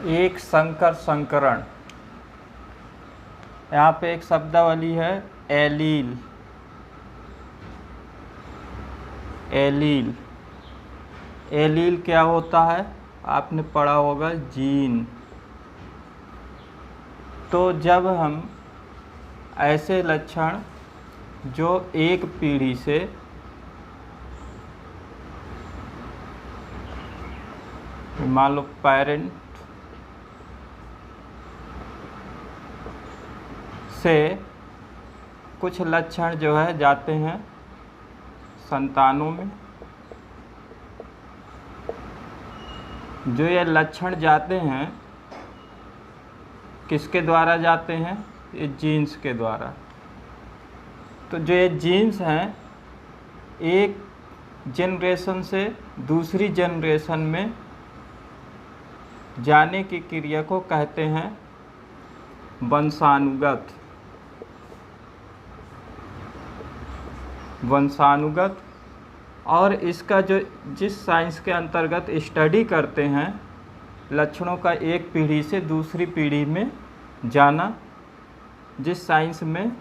एक संकर संकरण। यहाँ पे एक शब्दावली है एलील। एलील एलील क्या होता है आपने पढ़ा होगा, जीन। तो जब हम ऐसे लक्षण जो एक पीढ़ी से मान लो पेरेंट से कुछ लक्षण जो है जाते हैं संतानों में, जो ये लक्षण जाते हैं किसके द्वारा जाते हैं, ये जीन्स के द्वारा। तो जो ये जीन्स हैं एक जनरेशन से दूसरी जनरेशन में जाने की क्रिया को कहते हैं वंशानुगत। वंशानुगत। और इसका जो जिस साइंस के अंतर्गत स्टडी करते हैं लक्षणों का एक पीढ़ी से दूसरी पीढ़ी में जाना, जिस साइंस में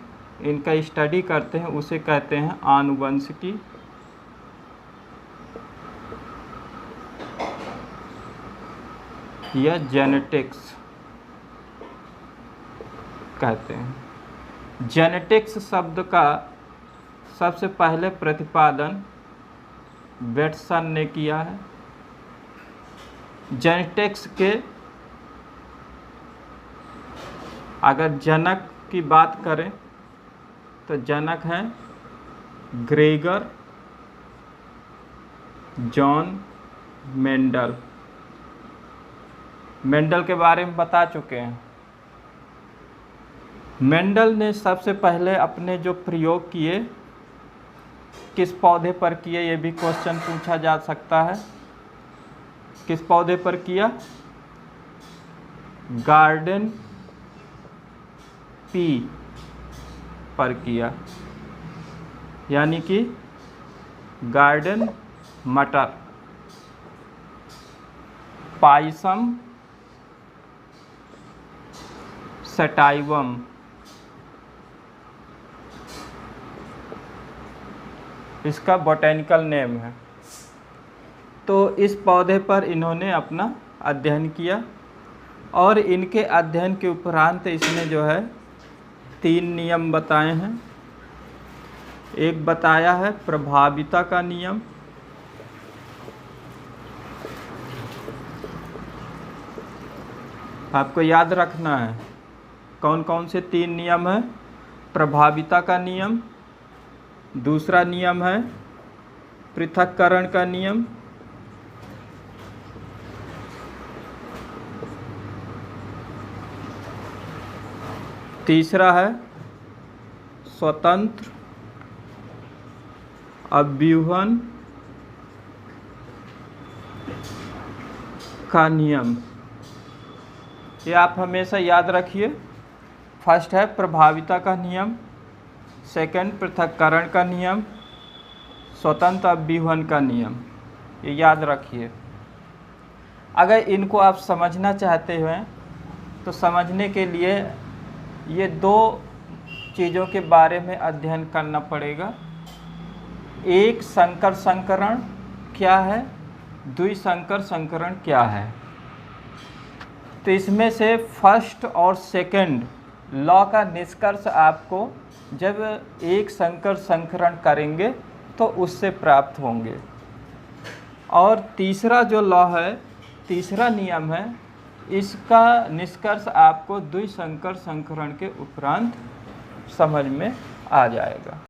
इनका स्टडी करते हैं उसे कहते हैं आनुवंशिकी। या जेनेटिक्स कहते हैं। जेनेटिक्स शब्द का सबसे पहले प्रतिपादन वेटसन ने किया है। जेनेटिक्स के अगर जनक की बात करें तो जनक हैं ग्रेगर जॉन मेंडल। मेंडल के बारे में बता चुके हैं। मेंडल ने सबसे पहले अपने जो प्रयोग किए किस पौधे पर किए, ये भी क्वेश्चन पूछा जा सकता है। किस पौधे पर किया? गार्डन पी पर किया, यानी कि गार्डन मटर। पाइसम सटाइवम, इसका बॉटेनिकल नेम है। तो इस पौधे पर इन्होंने अपना अध्ययन किया और इनके अध्ययन के उपरांत इसने जो है 3 नियम बताए हैं। एक बताया है प्रभाविता का नियम, आपको याद रखना है कौन कौन से 3 नियम है। प्रभाविता का नियम, दूसरा नियम है पृथक्करण का नियम, तीसरा है स्वतंत्र अव्यूहन का नियम। ये आप हमेशा याद रखिए। फर्स्ट है प्रभाविता का नियम, सेकंड पृथक्करण का नियम, स्वतंत्र अव्यूहन का नियम। ये याद रखिए। अगर इनको आप समझना चाहते हैं तो समझने के लिए ये 2 चीज़ों के बारे में अध्ययन करना पड़ेगा। एक संकर संकरण क्या है, द्विसंकर संकरण क्या है। तो इसमें से फर्स्ट और सेकंड लॉ का निष्कर्ष आपको जब एक संकर संकरण करेंगे तो उससे प्राप्त होंगे। और तीसरा जो लॉ है, तीसरा नियम है, इसका निष्कर्ष आपको द्विसंकर संकरण के उपरांत समझ में आ जाएगा।